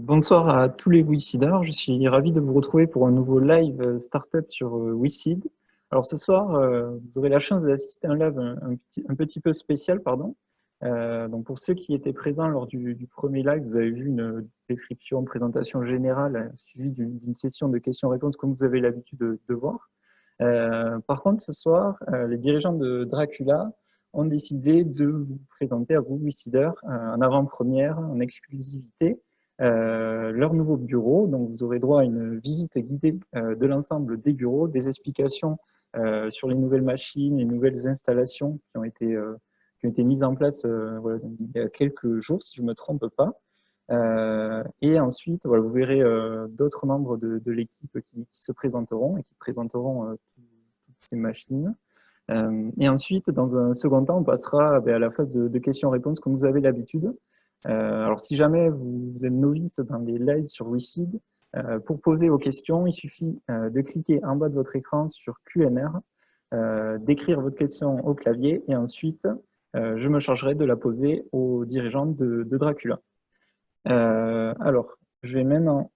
Bonsoir à tous les WeSeeders, je suis ravi de vous retrouver pour un nouveau live startup sur WeSeed. Alors ce soir, vous aurez la chance d'assister à un live un petit peu spécial, pardon. Donc pour ceux qui étaient présents lors du premier live, vous avez vu une description, présentation générale suivie d'une session de questions-réponses comme vous avez l'habitude de voir. Par contre, ce soir, les dirigeants de Dracula ont décidé de vous présenter à vous, WeSeeders, en avant-première, en exclusivité, leur nouveau bureau. Donc, vous aurez droit à une visite guidée de l'ensemble des bureaux, des explications sur les nouvelles machines, les nouvelles installations qui ont été mises en place voilà, il y a quelques jours, si je ne me trompe pas. Et ensuite, voilà, vous verrez d'autres membres de l'équipe qui se présenteront et qui présenteront toutes ces machines. Et ensuite, dans un second temps, on passera à la phase de questions-réponses comme vous avez l'habitude. Alors, si jamais vous êtes novice dans les lives sur WeSeed, pour poser vos questions, il suffit de cliquer en bas de votre écran sur Q&R, d'écrire votre question au clavier et ensuite, je me chargerai de la poser aux dirigeants de Dracula. Alors, je vais maintenant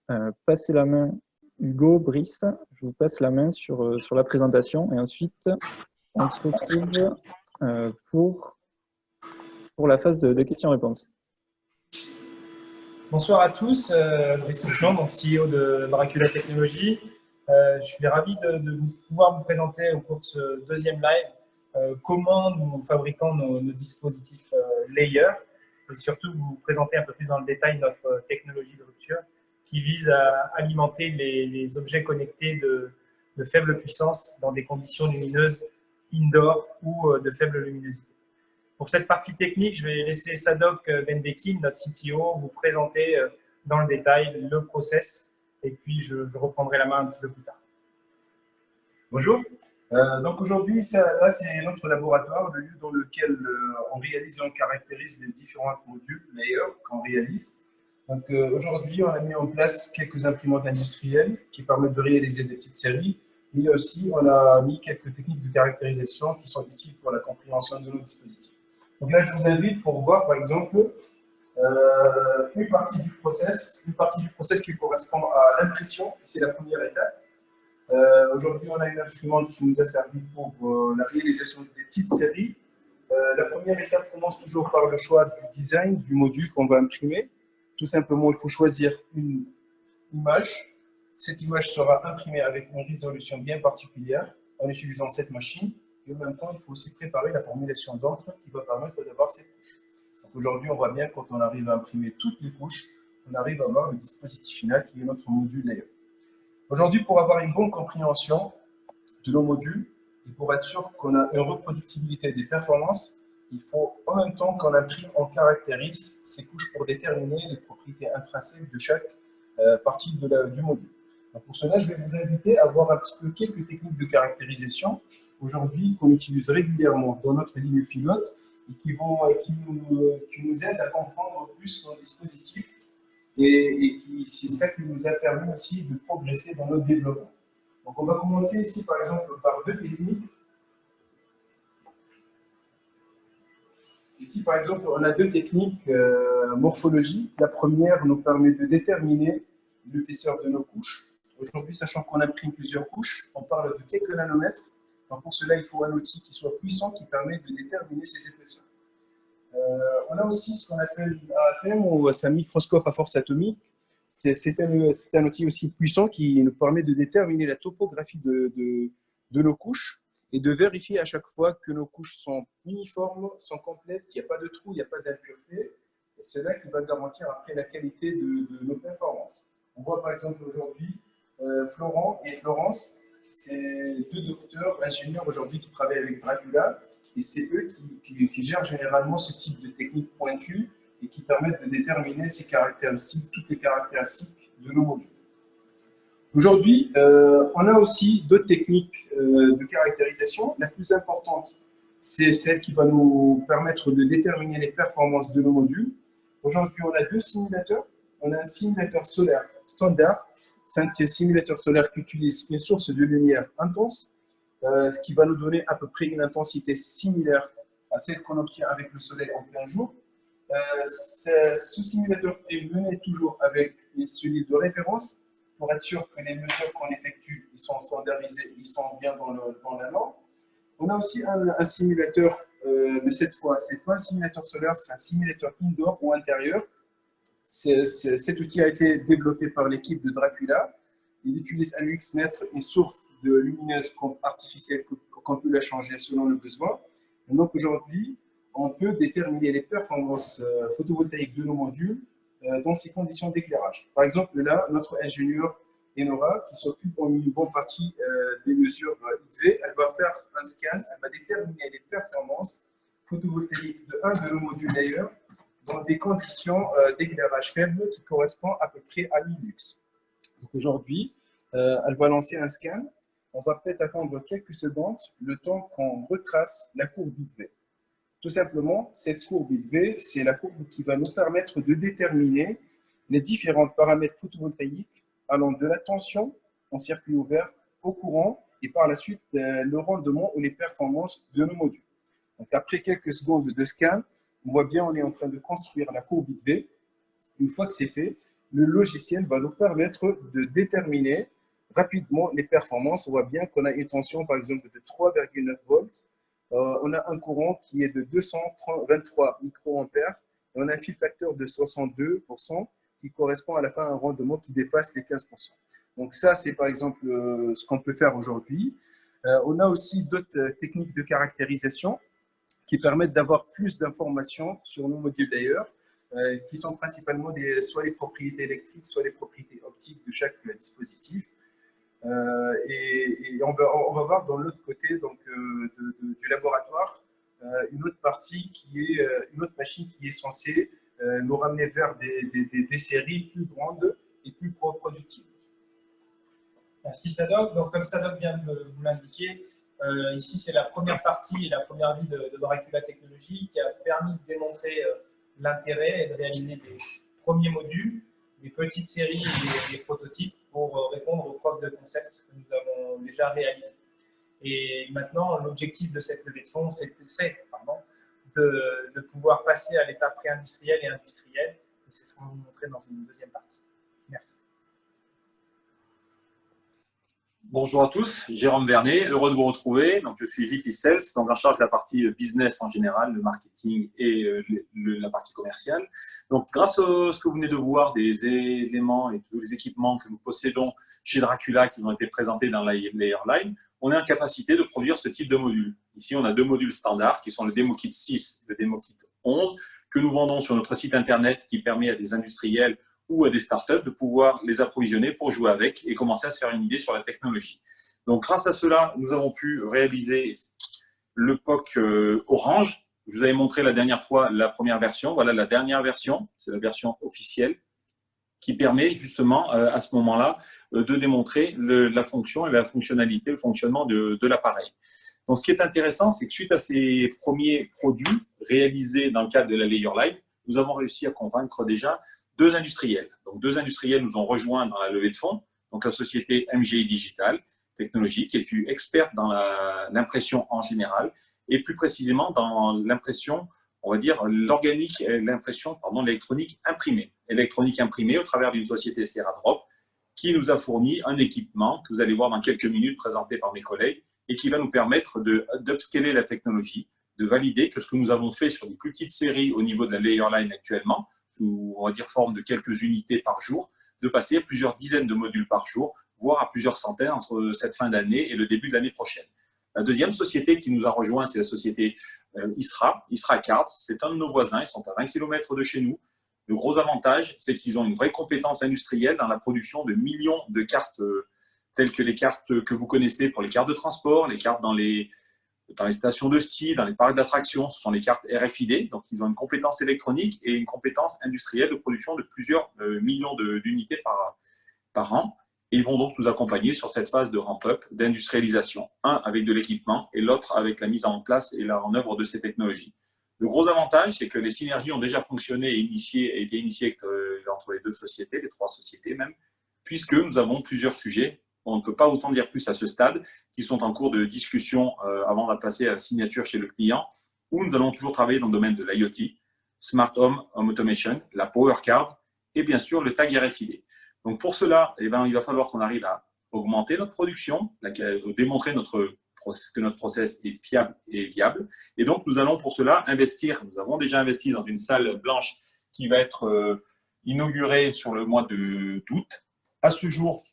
passer la main, Hugo, Brice, je vous passe la main sur la présentation et ensuite, on se retrouve pour la phase de questions-réponses. Bonsoir à tous, Brice Couchon, donc CEO de Dracula Technologies. Je suis ravi de pouvoir vous présenter au cours de ce deuxième live comment nous fabriquons nos dispositifs Layer et surtout vous présenter un peu plus dans le détail notre technologie de rupture qui vise à alimenter les objets connectés de faible puissance dans des conditions lumineuses indoor ou de faible luminosité. Pour cette partie technique, je vais laisser Sadok Bendekin, notre CTO, vous présenter dans le détail le process et puis je reprendrai la main un petit peu plus tard. Bonjour. Donc aujourd'hui, là c'est notre laboratoire, le lieu dans lequel on réalise et on caractérise les différents modules layers qu'on réalise. Donc aujourd'hui, on a mis en place quelques imprimantes industrielles qui permettent de réaliser des petites séries, mais aussi on a mis quelques techniques de caractérisation qui sont utiles pour la compréhension de nos dispositifs. Donc là, je vous invite pour voir, par exemple, une partie du process qui correspond à l'impression. C'est la première étape. Aujourd'hui, on a une imprimante qui nous a servi pour la réalisation des petites séries. La première étape commence toujours par le choix du design, du module qu'on va imprimer. Tout simplement, il faut choisir une image. Cette image sera imprimée avec une résolution bien particulière en utilisant cette machine. Et en même temps, il faut aussi préparer la formulation d'encre qui va permettre d'avoir ces couches. Aujourd'hui, on voit bien quand on arrive à imprimer toutes les couches, on arrive à avoir le dispositif final qui est notre module Layer. Aujourd'hui, pour avoir une bonne compréhension de nos modules et pour être sûr qu'on a une reproductibilité des performances, il faut en même temps qu'on imprime, on caractérise ces couches pour déterminer les propriétés intrinsèques de chaque partie du module. Donc pour cela, je vais vous inviter à voir un petit peu quelques techniques de caractérisation aujourd'hui qu'on utilise régulièrement dans notre ligne pilote et qui nous aident à comprendre plus nos dispositifs et c'est ça qui nous a permis aussi de progresser dans notre développement. Donc on va commencer ici par exemple par deux techniques. Ici par exemple on a deux techniques morphologie. La première nous permet de déterminer l'épaisseur de nos couches. Aujourd'hui, sachant qu'on imprime plusieurs couches, on parle de quelques nanomètres. Donc pour cela, il faut un outil qui soit puissant, qui permet de déterminer ces épaisseurs. On a aussi ce qu'on appelle AFM, ou c'est un microscope à force atomique. C'est un outil aussi puissant qui nous permet de déterminer la topographie de nos couches et de vérifier à chaque fois que nos couches sont uniformes, sont complètes, qu'il n'y a pas de trous, il n'y a pas d'impureté. Et c'est là qui va garantir après la qualité de nos performances. On voit par exemple aujourd'hui Florent et Florence, c'est deux docteurs, ingénieurs aujourd'hui qui travaillent avec Dracula, et c'est eux qui gèrent généralement ce type de technique pointue et qui permettent de déterminer ces caractéristiques, toutes les caractéristiques de nos modules. Aujourd'hui, on a aussi d'autres techniques de caractérisation. La plus importante, c'est celle qui va nous permettre de déterminer les performances de nos modules. Aujourd'hui, on a deux simulateurs. On a un simulateur solaire standard. C'est un simulateur solaire qui utilise une source de lumière intense, ce qui va nous donner à peu près une intensité similaire à celle qu'on obtient avec le soleil en plein jour. Ce simulateur est mené toujours avec une suivi de référence pour être sûr que les mesures qu'on effectue ils sont standardisées, ils sont bien dans la norme. On a aussi un simulateur, mais cette fois, ce n'est pas un simulateur solaire, c'est un simulateur indoor ou intérieur. Cet outil a été développé par l'équipe de Dracula. Il utilise un UX-mètre, une source de lumineuse artificielle qu'on peut la changer selon le besoin. Et donc aujourd'hui, on peut déterminer les performances photovoltaïques de nos modules dans ces conditions d'éclairage. Par exemple, là, notre ingénieur Enora, qui s'occupe en une bonne partie des mesures XV, elle va faire un scan, elle va déterminer les performances photovoltaïques de un de nos modules d'ailleurs, dans des conditions d'éclairage faible qui correspondent à peu près à 1000 lux. Donc aujourd'hui, elle va lancer un scan. On va peut-être attendre quelques secondes, le temps qu'on retrace la courbe XV. Tout simplement, cette courbe XV, c'est la courbe qui va nous permettre de déterminer les différents paramètres photovoltaïques allant de la tension en circuit ouvert au courant et par la suite le rendement ou les performances de nos modules. Donc après quelques secondes de scan, on voit bien on est en train de construire la courbe XV. Une fois que c'est fait, le logiciel va nous permettre de déterminer rapidement les performances. On voit bien qu'on a une tension par exemple de 3,9 volts. On a un courant qui est de 223 microampères et on a un fil facteur de 62% qui correspond à la fin à un rendement qui dépasse les 15%. Donc ça, c'est par exemple ce qu'on peut faire aujourd'hui. On a aussi d'autres techniques de caractérisation qui permettent d'avoir plus d'informations sur nos modules d'ailleurs, qui sont principalement soit les propriétés électriques, soit les propriétés optiques de chaque dispositif. Et on va voir dans l'autre côté donc, du laboratoire une autre partie qui est une autre machine qui est censée nous ramener vers des séries plus grandes et plus productives. Merci Sadok. Donc, comme Sadok vient de vous l'indiquer, ici c'est la première partie et la première vie de Dracula Technologies qui a permis de démontrer l'intérêt et de réaliser des premiers modules, des petites séries et des prototypes pour répondre aux preuves de concept que nous avons déjà réalisées. Et maintenant, l'objectif de cette levée de fonds, c'est de pouvoir passer à l'étape pré-industrielle et industrielle. Et c'est ce qu'on va vous montrer dans une deuxième partie. Merci. Bonjour à tous, Jérôme Vernet, heureux de vous retrouver. Donc, je suis VP Sales, donc en charge de la partie business en général, le marketing et la partie commerciale. Donc, grâce à ce que vous venez de voir, des éléments et tous les équipements que nous possédons chez Dracula qui ont été présentés dans la Layer Line, on est en capacité de produire ce type de module. Ici, on a deux modules standards qui sont le DemoKit 6 et le DemoKit 11 que nous vendons sur notre site internet qui permet à des industriels ou à des startups de pouvoir les approvisionner pour jouer avec et commencer à se faire une idée sur la technologie. Donc, grâce à cela, nous avons pu réaliser le POC orange. Je vous avais montré la dernière fois la première version. Voilà la dernière version, c'est la version officielle qui permet justement à ce moment-là de démontrer la fonction et la fonctionnalité, le fonctionnement de l'appareil. Donc, ce qui est intéressant, c'est que suite à ces premiers produits réalisés dans le cadre de la Layer Line, nous avons réussi à convaincre déjà deux industriels. Donc, deux industriels nous ont rejoints dans la levée de fonds. Donc, la société MGI Digital Technologies, qui est experte dans l'impression en général, et plus précisément dans l'impression, on va dire, l'organique, l'impression, pardon, l'électronique imprimée. Électronique imprimée au travers d'une société Ceradrop qui nous a fourni un équipement que vous allez voir dans quelques minutes présenté par mes collègues et qui va nous permettre d'upscaler la technologie, de valider que ce que nous avons fait sur des plus petites séries au niveau de la Layer Line actuellement, sous, on va dire, forme de quelques unités par jour, de passer à plusieurs dizaines de modules par jour, voire à plusieurs centaines entre cette fin d'année et le début de l'année prochaine. La deuxième société qui nous a rejoint, c'est la société Isra Cards. C'est un de nos voisins, ils sont à 20 km de chez nous. Le gros avantage, c'est qu'ils ont une vraie compétence industrielle dans la production de millions de cartes, telles que les cartes que vous connaissez pour les cartes de transport, les cartes dans les stations de ski, dans les parcs d'attractions. Ce sont les cartes RFID. Donc, ils ont une compétence électronique et une compétence industrielle de production de plusieurs millions d'unités par an. Et ils vont donc nous accompagner sur cette phase de ramp-up, d'industrialisation. Un avec de l'équipement et l'autre avec la mise en place et en œuvre de ces technologies. Le gros avantage, c'est que les synergies ont déjà fonctionné et été initiées entre les deux sociétés, les trois sociétés même, puisque nous avons plusieurs sujets. On ne peut pas autant dire plus à ce stade, qui sont en cours de discussion avant de passer à la signature chez le client, où nous allons toujours travailler dans le domaine de l'IoT. Smart Home Automation, la Power Card et bien sûr le tag RFID. Donc pour cela, eh ben, il va falloir qu'on arrive à augmenter notre production, démontrer que notre process est fiable et viable. Et donc nous allons pour cela investir, nous avons déjà investi dans une salle blanche qui va être inaugurée sur le mois d'août. À ce jour,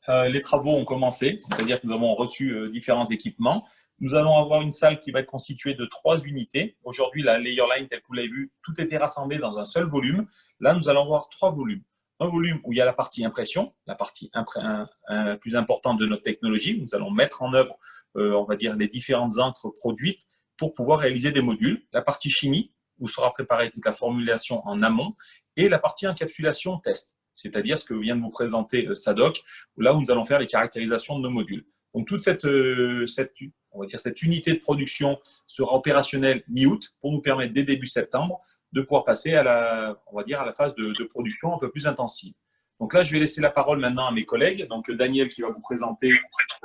les travaux ont commencé, c'est-à-dire que nous avons reçu différents équipements. Nous allons avoir une salle qui va être constituée de 3 unités. Aujourd'hui, la layer line, telle que vous l'avez vu, tout était rassemblé dans un seul volume. Là, nous allons avoir 3 volumes. Un volume où il y a la partie impression, la partie plus importante de notre technologie. Nous allons mettre en œuvre, on va dire, les différentes encres produites pour pouvoir réaliser des modules. La partie chimie, où sera préparée toute la formulation en amont, et la partie encapsulation test, c'est-à-dire ce que vient de vous présenter Sadok, là où nous allons faire les caractérisations de nos modules. Donc toute cette unité de production sera opérationnelle mi-août pour nous permettre dès début septembre de pouvoir passer à la phase de production un peu plus intensive. Donc là, je vais laisser la parole maintenant à mes collègues. Donc Daniel qui va vous présenter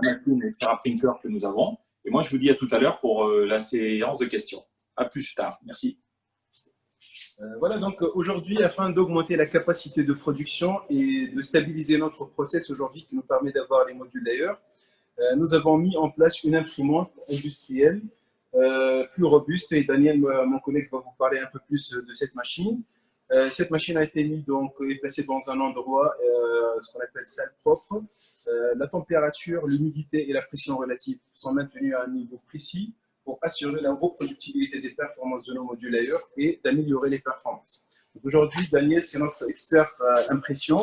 la machine et le printer que nous avons. Et moi, je vous dis à tout à l'heure pour la séance de questions. À plus tard. Merci. Voilà, donc aujourd'hui, afin d'augmenter la capacité de production et de stabiliser notre process aujourd'hui qui nous permet d'avoir les modules d'ailleurs, nous avons mis en place une imprimante industrielle plus robuste et Daniel, mon collègue, va vous parler un peu plus de cette machine. Cette machine a été mise et placée dans un endroit, ce qu'on appelle salle propre. La température, l'humidité et la pression relative sont maintenues à un niveau précis pour assurer la reproductibilité des performances de nos modules ailleurs et d'améliorer les performances. Aujourd'hui, Daniel, c'est notre expert impression,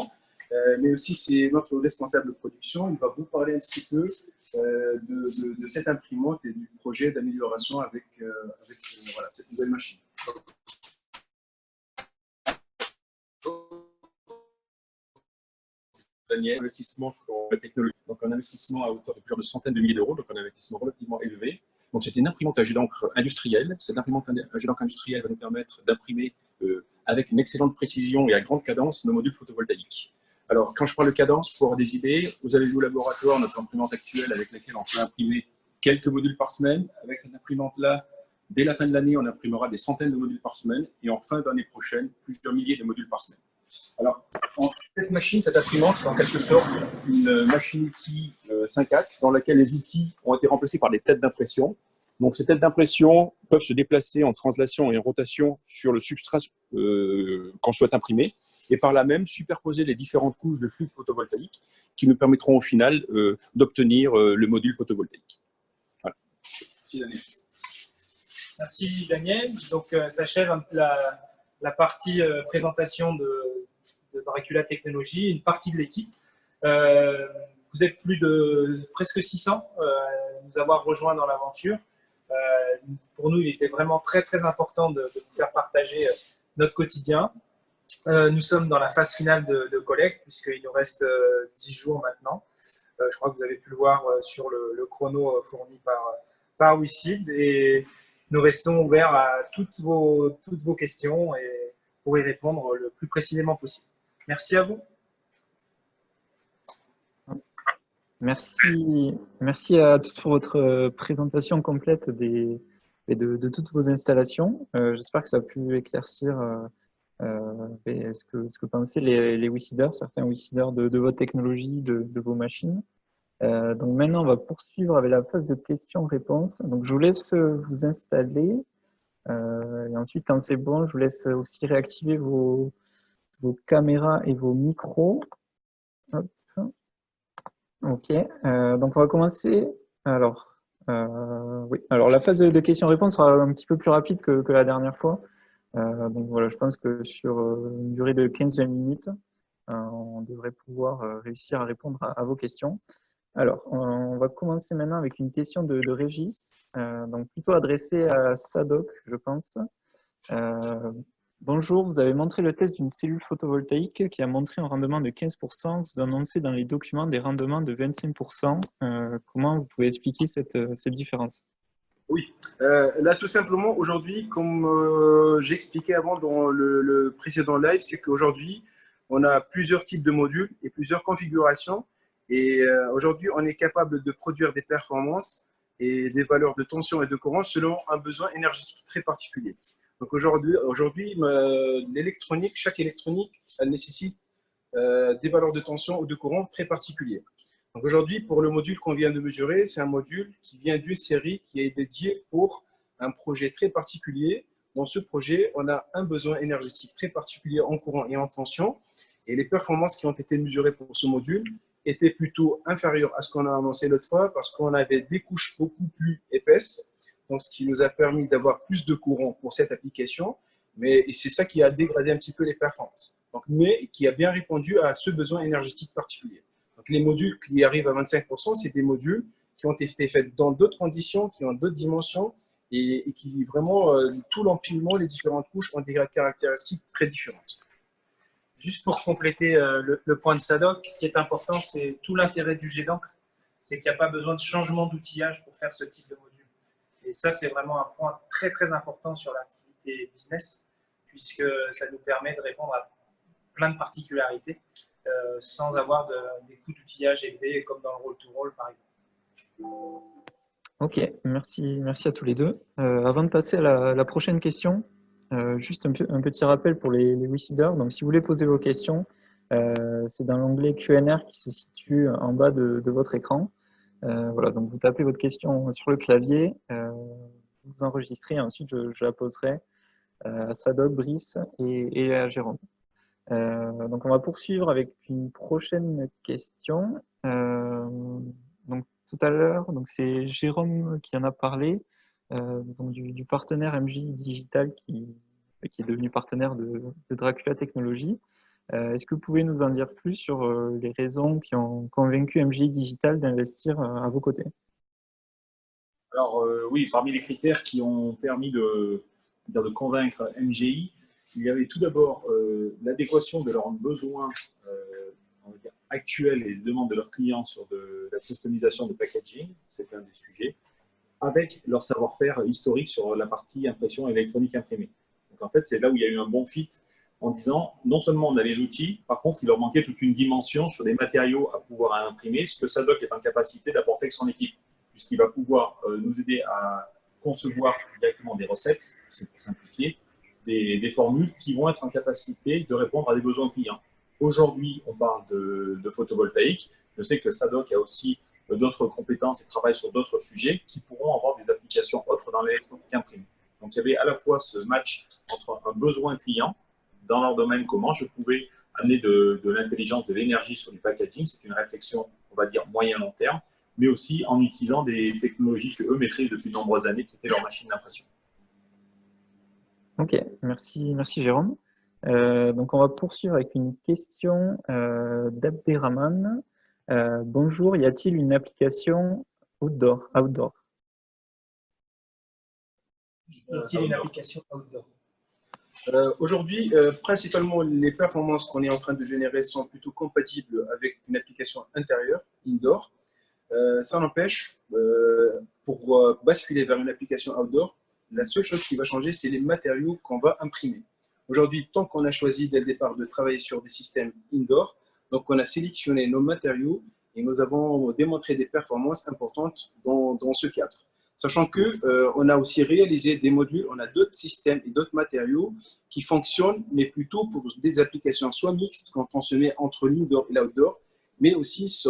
mais aussi c'est notre responsable de production. Il va vous parler un petit peu de cette imprimante et du projet d'amélioration avec voilà, cette nouvelle machine. Daniel, investissement dans la technologie, donc un investissement à hauteur de plusieurs centaines de milliers d'euros, donc un investissement relativement élevé. Donc c'est une imprimante à jet d'encre industrielle. Cette imprimante à jet d'encre industrielle va nous permettre d'imprimer avec une excellente précision et à grande cadence nos modules photovoltaïques. Alors quand je parle de cadence, pour avoir des idées, vous avez vu au laboratoire notre imprimante actuelle avec laquelle on peut imprimer quelques modules par semaine. Avec cette imprimante-là, dès la fin de l'année, on imprimera des centaines de modules par semaine et en fin d'année prochaine, plusieurs milliers de modules par semaine. Alors, cette machine, cette imprimante, c'est en quelque sorte une machine-outil 5 axes dans laquelle les outils ont été remplacés par des têtes d'impression. Donc, ces têtes d'impression peuvent se déplacer en translation et en rotation sur le substrat qu'on souhaite imprimer et par là même superposer les différentes couches de fluide photovoltaïque qui nous permettront au final d'obtenir le module photovoltaïque. Voilà. Merci Daniel. Merci Daniel. Donc, s'achève la partie présentation de Dracula Technologies, une partie de l'équipe. Vous êtes presque 600 nous avoir rejoints dans l'aventure. Pour nous, il était vraiment très très important de vous faire partager notre quotidien. Nous sommes dans la phase finale de collecte puisqu'il nous reste 10 jours maintenant. Je crois que vous avez pu le voir sur le chrono fourni par WeSeed et nous restons ouverts à toutes vos questions et pour y répondre le plus précisément possible. Merci à vous. Merci à tous pour votre présentation complète de toutes vos installations. J'espère que ça a pu éclaircir ce que pensaient les WeSeeders, certains WeSeeders de votre technologie, de vos machines. Donc maintenant, on va poursuivre avec la phase de questions-réponses. Donc je vous laisse vous installer. Et ensuite, quand c'est bon, je vous laisse aussi réactiver vos caméras et vos micros. Hop. Ok, donc on va commencer. Alors, oui. Alors la phase de questions-réponses sera un petit peu plus rapide que la dernière fois. Donc voilà, je pense que sur une durée de 15-20 minutes, on devrait pouvoir réussir à répondre à vos questions. Alors, on va commencer maintenant avec une question de Régis, donc plutôt adressée à Sadok, je pense. Bonjour, vous avez montré le test d'une cellule photovoltaïque qui a montré un rendement de 15%. Vous annoncez dans les documents des rendements de 25%. Comment vous pouvez expliquer cette différence? Oui, là tout simplement, aujourd'hui, comme j'expliquais avant dans le précédent live, c'est qu'aujourd'hui, on a plusieurs types de modules et plusieurs configurations. Et aujourd'hui, on est capable de produire des performances et des valeurs de tension et de courant selon un besoin énergétique très particulier. Donc aujourd'hui, l'électronique, chaque électronique, elle nécessite des valeurs de tension ou de courant très particulières. Donc aujourd'hui, pour le module qu'on vient de mesurer, c'est un module qui vient d'une série qui est dédiée pour un projet très particulier. Dans ce projet, on a un besoin énergétique très particulier en courant et en tension. Et les performances qui ont été mesurées pour ce module étaient plutôt inférieures à ce qu'on a annoncé l'autre fois parce qu'on avait des couches beaucoup plus épaisses, donc ce qui nous a permis d'avoir plus de courant pour cette application. Mais c'est ça qui a dégradé un petit peu les performances. Donc, mais qui a bien répondu à ce besoin énergétique particulier. Donc, les modules qui arrivent à 25%, c'est des modules qui ont été faits dans d'autres conditions, qui ont d'autres dimensions et qui vraiment, tout l'empilement, les différentes couches ont des caractéristiques très différentes. Juste pour compléter le point de Sadok, ce qui est important, c'est tout l'intérêt du jet d'encre, c'est qu'il n'y a pas besoin de changement d'outillage pour faire ce type de module. Et ça, c'est vraiment un point très très important sur l'activité business, puisque ça nous permet de répondre à plein de particularités sans avoir des coûts d'outillage élevés, comme dans le roll-to-roll par exemple. Ok, merci à tous les deux. Avant de passer à la prochaine question, juste un petit rappel pour les WISeeders. Donc, si vous voulez poser vos questions, c'est dans l'onglet Q&R qui se situe en bas de votre écran. Voilà, donc vous tapez votre question sur le clavier, vous enregistrez et ensuite je la poserai à Sadok, Brice et à Jérôme. Donc on va poursuivre avec une prochaine question. Donc tout à l'heure, c'est Jérôme qui en a parlé, donc du partenaire MJ Digital qui est devenu partenaire de Dracula Technologies. Est-ce que vous pouvez nous en dire plus sur les raisons qui ont convaincu MJ Digital d'investir à vos côtés? Alors oui, parmi les critères qui ont permis de convaincre MGI, il y avait tout d'abord l'adéquation de leurs besoins actuels et les demandes de leurs clients sur de la customisation de packaging, c'est un des sujets, avec leur savoir-faire historique sur la partie impression électronique imprimée. Donc en fait, c'est là où il y a eu un bon fit en disant, non seulement on a les outils, par contre, il leur manquait toute une dimension sur des matériaux à pouvoir imprimer, ce que Sadok est en capacité d'apporter avec son équipe, puisqu'il va pouvoir nous aider à concevoir directement des recettes, c'est pour simplifier, des formules qui vont être en capacité de répondre à des besoins clients. Aujourd'hui, on parle de photovoltaïque. Je sais que Sadok a aussi d'autres compétences et travaille sur d'autres sujets qui pourront avoir des applications autres dans l'électronique imprimée. Donc, il y avait à la fois ce match entre un besoin client dans leur domaine, comment je pouvais amener de l'intelligence, de l'énergie sur du packaging. C'est une réflexion, on va dire, moyen-long terme, mais aussi en utilisant des technologies qu'eux maîtrisent depuis de nombreuses années, qui étaient leur machine d'impression. Ok, merci Jérôme. Donc on va poursuivre avec une question d'Abderrahman. Bonjour, y a-t-il une application outdoor? Y a-t-il une application outdoor? Aujourd'hui, principalement, les performances qu'on est en train de générer sont plutôt compatibles avec une application intérieure, indoor. Ça n'empêche, pour basculer vers une application outdoor, la seule chose qui va changer, c'est les matériaux qu'on va imprimer. Aujourd'hui, tant qu'on a choisi dès le départ de travailler sur des systèmes indoor, donc on a sélectionné nos matériaux et nous avons démontré des performances importantes dans ce cadre. Sachant qu'on a aussi réalisé des modules, on a d'autres systèmes et d'autres matériaux qui fonctionnent, mais plutôt pour des applications soit mixtes, quand on se met entre l'indoor et l'outdoor, mais aussi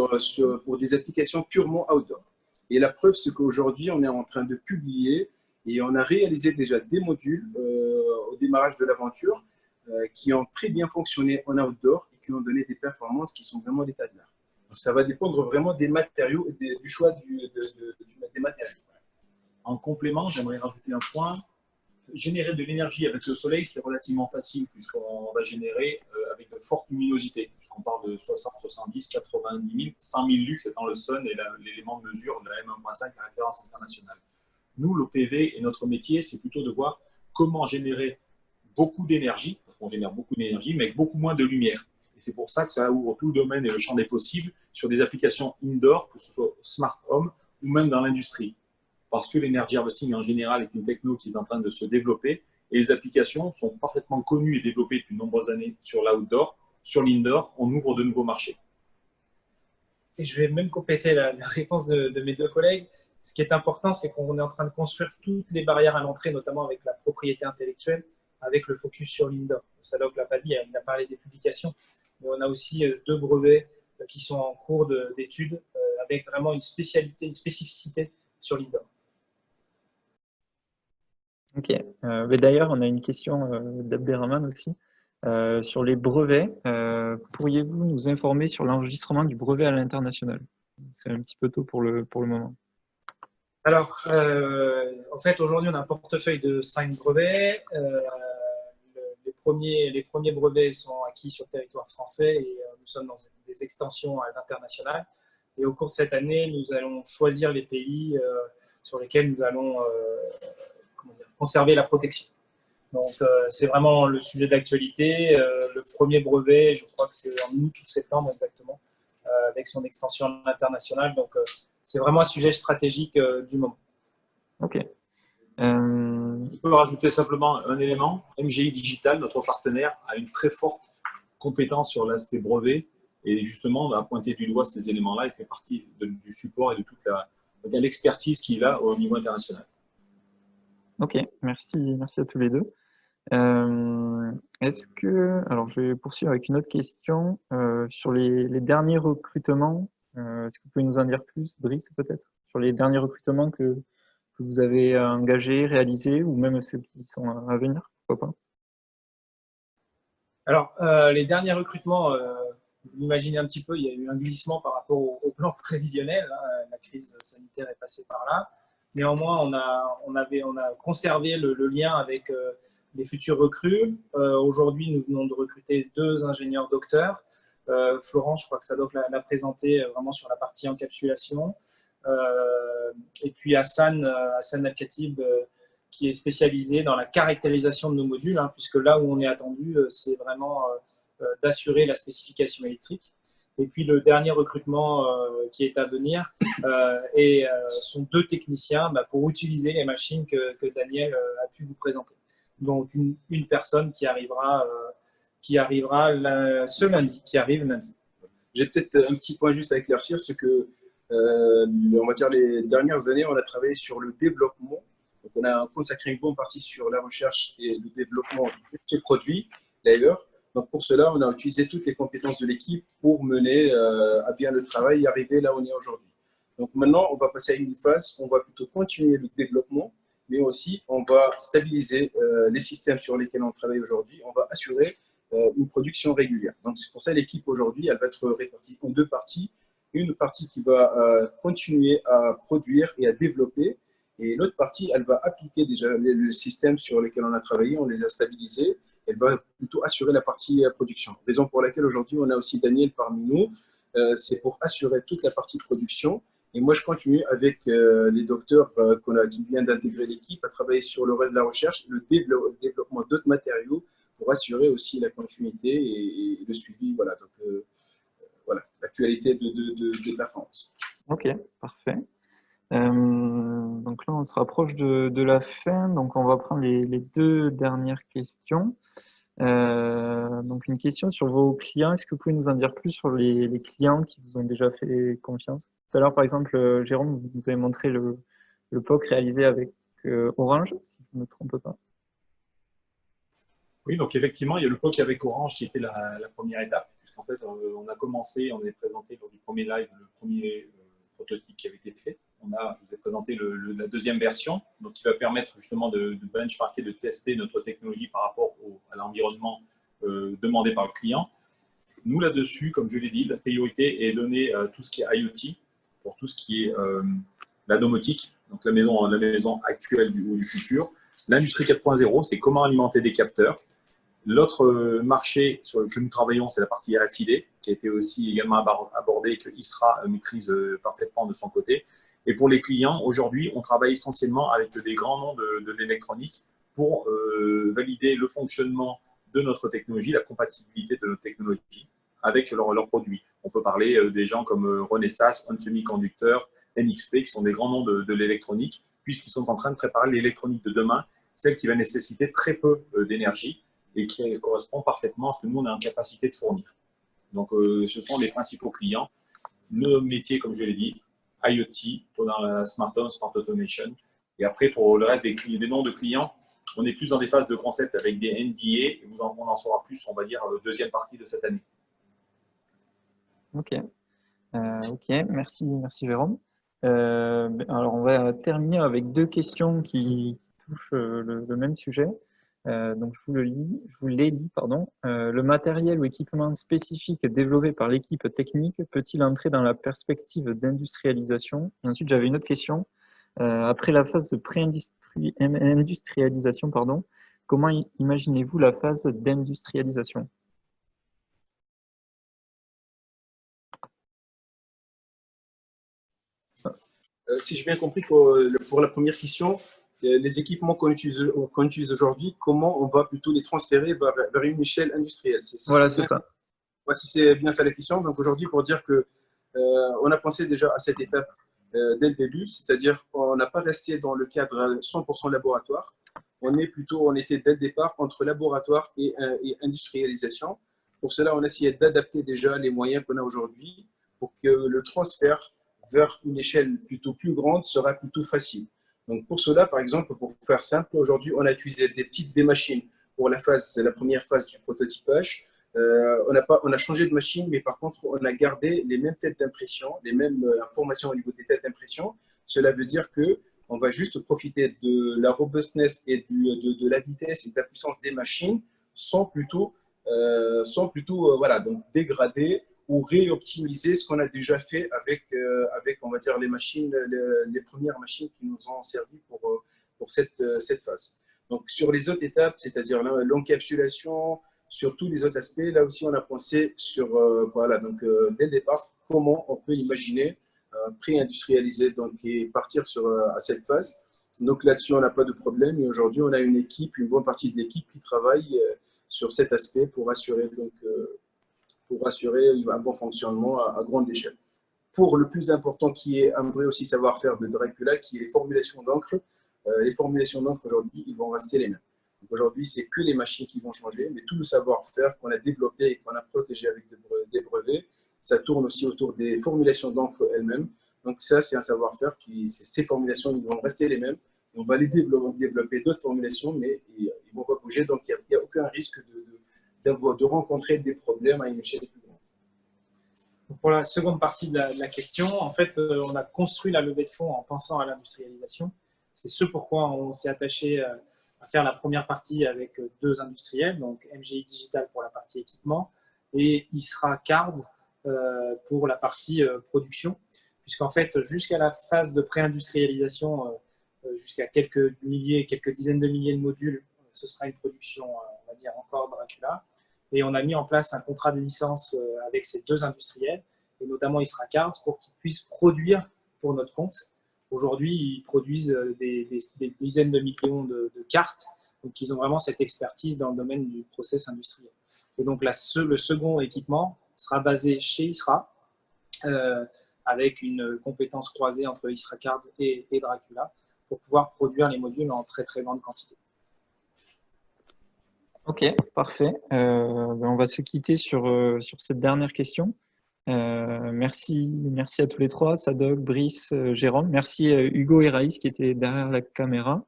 pour des applications purement outdoor. Et la preuve, c'est qu'aujourd'hui, on est en train de publier et on a réalisé déjà des modules au démarrage de l'aventure qui ont très bien fonctionné en outdoor et qui ont donné des performances qui sont vraiment d'état de l'art. Donc, ça va dépendre vraiment des matériaux et du choix des matériaux. En complément, j'aimerais rajouter un point. Générer de l'énergie avec le soleil, c'est relativement facile puisqu'on va générer avec de fortes luminosités. Puisqu'on parle de 60, 70, 90 000, 100 000 lux étant le sun et l'élément de mesure de la M1.5, la référence internationale. Nous, l'OPV et notre métier, c'est plutôt de voir comment générer beaucoup d'énergie, parce qu'on génère beaucoup d'énergie, mais avec beaucoup moins de lumière. Et c'est pour ça que ça ouvre tout le domaine et le champ des possibles sur des applications indoor, que ce soit smart home ou même dans l'industrie. Parce que l'énergie harvesting en général est une techno qui est en train de se développer et les applications sont parfaitement connues et développées depuis de nombreuses années sur l'outdoor. Sur l'indoor, on ouvre de nouveaux marchés. Et je vais même compléter la réponse de mes deux collègues. Ce qui est important, c'est qu'on est en train de construire toutes les barrières à l'entrée, notamment avec la propriété intellectuelle, avec le focus sur l'indoor. Sadok l'a pas dit, il a parlé des publications, mais on a aussi 2 brevets qui sont en cours d'études avec vraiment une spécificité sur l'indoor. Ok. Mais d'ailleurs, on a une question d'Abderrahman aussi. Sur les brevets, pourriez-vous nous informer sur l'enregistrement du brevet à l'international? C'est un petit peu tôt pour le moment. Alors, en fait, aujourd'hui, on a un portefeuille de 5 brevets. Les premiers brevets sont acquis sur le territoire français et nous sommes dans des extensions à l'international. Et au cours de cette année, nous allons choisir les pays sur lesquels nous allons conserver la protection. Donc, c'est vraiment le sujet d'actualité. Le premier brevet, je crois que c'est en août ou septembre exactement, avec son extension à l'international. Donc, c'est vraiment un sujet stratégique du moment. Ok. Je peux rajouter simplement un élément. MGI Digital, notre partenaire, a une très forte compétence sur l'aspect brevet. Et justement, on va pointer du doigt ces éléments-là. Il fait partie du support et de toute l'expertise qu'il a au niveau international. Ok, merci à tous les deux. Alors je vais poursuivre avec une autre question sur les derniers recrutements. Est-ce que vous pouvez nous en dire plus, Brice, peut-être, sur les derniers recrutements que vous avez engagés, réalisés, ou même ceux qui sont à venir, pourquoi pas? Alors, les derniers recrutements, vous imaginez un petit peu, il y a eu un glissement par rapport au plan prévisionnel. Hein, la crise sanitaire est passée par là. Néanmoins, on a conservé le lien avec les futurs recrues. Aujourd'hui, nous venons de recruter 2 ingénieurs docteurs. Florence, je crois que Sadok l'a présenté vraiment sur la partie encapsulation. Et puis Hassan Al-Khatib, qui est spécialisé dans la caractérisation de nos modules, hein, puisque là où on est attendu, c'est vraiment d'assurer la spécification électrique. Et puis le dernier recrutement qui est à venir sont 2 techniciens pour utiliser les machines que Daniel a pu vous présenter. Donc une personne qui arrivera ce lundi, qui arrive lundi. J'ai peut-être un petit point juste à éclaircir, c'est que on va dire les dernières années, on a travaillé sur le développement. Donc on a consacré une bonne partie sur la recherche et le développement des produits, d'ailleurs. Donc pour cela, on a utilisé toutes les compétences de l'équipe pour mener à bien le travail et arriver là où on est aujourd'hui. Donc maintenant, on va passer à une phase, on va plutôt continuer le développement, mais aussi on va stabiliser les systèmes sur lesquels on travaille aujourd'hui. On va assurer une production régulière. Donc c'est pour ça que l'équipe aujourd'hui, elle va être répartie en 2 parties. Une partie qui va continuer à produire et à développer, et l'autre partie, elle va appliquer déjà le système sur lesquels on a travaillé, on les a stabilisés. Elle va plutôt assurer la partie production. Raison pour laquelle aujourd'hui, on a aussi Daniel parmi nous. C'est pour assurer toute la partie production. Et moi, je continue avec les docteurs qui viennent d'intégrer l'équipe à travailler sur le reste de la recherche, le développement d'autres matériaux pour assurer aussi la continuité et le suivi. Voilà, donc voilà, l'actualité des performances. Ok, parfait. Donc là, on se rapproche de la fin. Donc, on va prendre les 2 dernières questions. Donc, une question sur vos clients. Est-ce que vous pouvez nous en dire plus sur les clients qui vous ont déjà fait confiance? Tout à l'heure, par exemple, Jérôme, vous nous avez montré le POC réalisé avec Orange, si je ne me trompe pas. Oui, donc effectivement, il y a le POC avec Orange qui était la première étape. Puisqu'en fait, on a commencé, on avait présenté lors du premier live le premier prototype qui avait été fait. Je vous ai présenté la deuxième version, donc qui va permettre justement de benchmarker, de tester notre technologie par rapport à l'environnement demandé par le client. Nous, là-dessus, comme je l'ai dit, la priorité est donnée à tout ce qui est IoT, pour tout ce qui est la domotique, donc la maison actuelle ou du futur. L'industrie 4.0, c'est comment alimenter des capteurs. L'autre marché sur lequel nous travaillons, c'est la partie RFID, qui a été aussi également abordée et que ISRA maîtrise parfaitement de son côté. Et pour les clients, aujourd'hui, on travaille essentiellement avec des grands noms de l'électronique pour valider le fonctionnement de notre technologie, la compatibilité de notre technologie avec leurs produits. On peut parler des gens comme Renesas, On Semiconductor, NXP, qui sont des grands noms de l'électronique, puisqu'ils sont en train de préparer l'électronique de demain, celle qui va nécessiter très peu d'énergie et qui correspond parfaitement à ce que nous, on a en capacité de fournir. Donc, ce sont les principaux clients. Nos métiers, comme je l'ai dit, IoT, dans la Smart Home, Smart Automation. Et après, pour le reste des noms de clients, on est plus dans des phases de concept avec des NDA, et on en saura plus, on va dire, la deuxième partie de cette année. Ok, ok, merci Jérôme. Alors, on va terminer avec deux questions qui touchent le même sujet. Donc, je vous les lis, pardon. Le matériel ou équipement spécifique développé par l'équipe technique peut-il entrer dans la perspective d'industrialisation? Et ensuite, j'avais une autre question. Après la phase de pré-industrialisation, pardon, comment imaginez-vous la phase d'industrialisation? Si j'ai bien compris, pour la première question, les équipements qu'on utilise aujourd'hui, comment on va plutôt les transférer vers une échelle industrielle? Voilà, c'est ça. Voici, c'est bien ça la question. Donc aujourd'hui, pour dire que on a pensé déjà à cette étape dès le début, c'est-à-dire qu'on n'a pas resté dans le cadre 100% laboratoire. On était dès le départ entre laboratoire et industrialisation. Pour cela, on a essayé d'adapter déjà les moyens qu'on a aujourd'hui pour que le transfert vers une échelle plutôt plus grande sera plutôt facile. Donc pour cela, par exemple, pour faire simple, aujourd'hui, on a utilisé des machines pour la première phase du prototypage. On a changé de machine, mais par contre, on a gardé les mêmes têtes d'impression, les mêmes informations au niveau des têtes d'impression. Cela veut dire qu'on va juste profiter de la robustness et de la vitesse et de la puissance des machines sans plutôt voilà, donc dégrader ou réoptimiser ce qu'on a déjà fait avec on va dire, les premières machines qui nous ont servi pour cette phase. Donc, sur les autres étapes, c'est-à-dire l'encapsulation, sur tous les autres aspects, là aussi, on a pensé sur, voilà, donc dès le départ, comment on peut imaginer pré-industrialiser donc, et partir à cette phase. Donc là-dessus, on n'a pas de problème. Et aujourd'hui, on a une bonne partie de l'équipe qui travaille sur cet aspect pour assurer un bon fonctionnement à grande échelle. Pour le plus important qui est un vrai aussi savoir-faire de Dracula, qui est les formulations d'encre. Les formulations d'encre aujourd'hui, ils vont rester les mêmes. Aujourd'hui, c'est que les machines qui vont changer, mais tout le savoir-faire qu'on a développé et qu'on a protégé avec des brevets, ça tourne aussi autour des formulations d'encre elles-mêmes. Donc ça, c'est un savoir-faire ces formulations, ils vont rester les mêmes. On va les développer d'autres formulations, mais ils ne vont pas bouger. Donc il n'y a aucun risque de rencontrer des problèmes à une échelle plus grande. Pour la seconde partie de la question, en fait, on a construit la levée de fonds en pensant à l'industrialisation. C'est ce pourquoi on s'est attaché à faire la première partie avec deux industriels, donc MGI Digital pour la partie équipement et ISRA Cards pour la partie production. Puisqu'en fait, jusqu'à la phase de pré-industrialisation, jusqu'à quelques dizaines de milliers de modules, ce sera une production, on va dire, encore Dracula. Et on a mis en place un contrat de licence avec ces deux industriels, et notamment ISRA Cards, pour qu'ils puissent produire pour notre compte. Aujourd'hui, ils produisent des dizaines de millions de cartes, donc ils ont vraiment cette expertise dans le domaine du process industriel. Et donc le second équipement sera basé chez ISRA, avec une compétence croisée entre ISRA Cards et Dracula, pour pouvoir produire les modules en très très grande quantité. Ok, parfait. On va se quitter sur cette dernière question. Merci à tous les trois, Sadok, Brice, Jérôme. Merci Hugo et Raïs qui étaient derrière la caméra.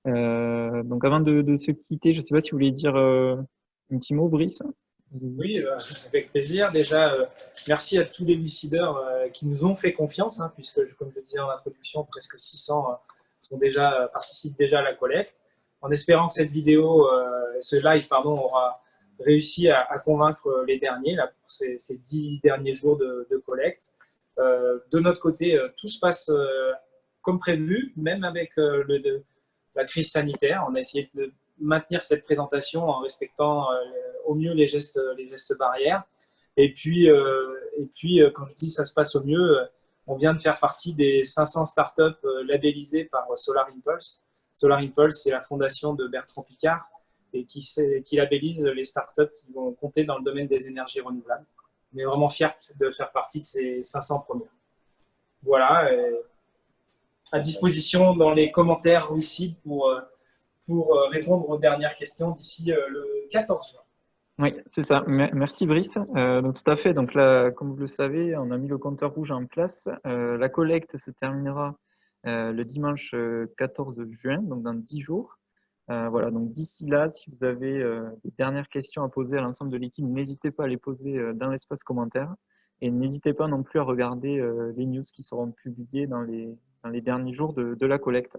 Donc avant de se quitter, je ne sais pas si vous voulez dire un petit mot, Brice. Oui, avec plaisir. Déjà, merci à tous les lucideurs qui nous ont fait confiance, hein, puisque, comme je le disais en introduction, presque 600 participent déjà à la collecte. En espérant que ce live aura réussi à convaincre les derniers là, pour ces 10 derniers jours de collecte. De notre côté, tout se passe comme prévu, même avec la crise sanitaire. On a essayé de maintenir cette présentation en respectant au mieux les gestes barrières. Et puis, quand je dis ça se passe au mieux, on vient de faire partie des 500 startups labellisées par Solar Impulse. Solar Impulse, c'est la fondation de Bertrand Piccard et qui labellise les startups qui vont compter dans le domaine des énergies renouvelables. On est vraiment fiers de faire partie de ces 500 premiers. Voilà, à disposition dans les commentaires ici pour répondre aux dernières questions d'ici le 14 juin. Oui, c'est ça. Merci Brice. Donc tout à fait. Donc là, comme vous le savez, on a mis le compteur rouge en place. La collecte se terminera le dimanche 14 juin, donc dans 10 jours. Voilà. Donc d'ici là, si vous avez des dernières questions à poser à l'ensemble de l'équipe, n'hésitez pas à les poser dans l'espace commentaire et n'hésitez pas non plus à regarder les news qui seront publiées dans les derniers jours de la collecte.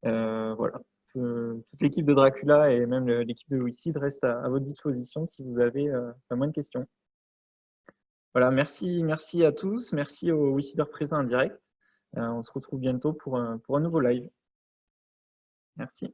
Voilà. Toute l'équipe de Dracula et même l'équipe de Wixid reste à votre disposition si vous avez la moindre question. Voilà, merci à tous, merci aux Wixiders présents en direct. On se retrouve bientôt pour un nouveau live. Merci.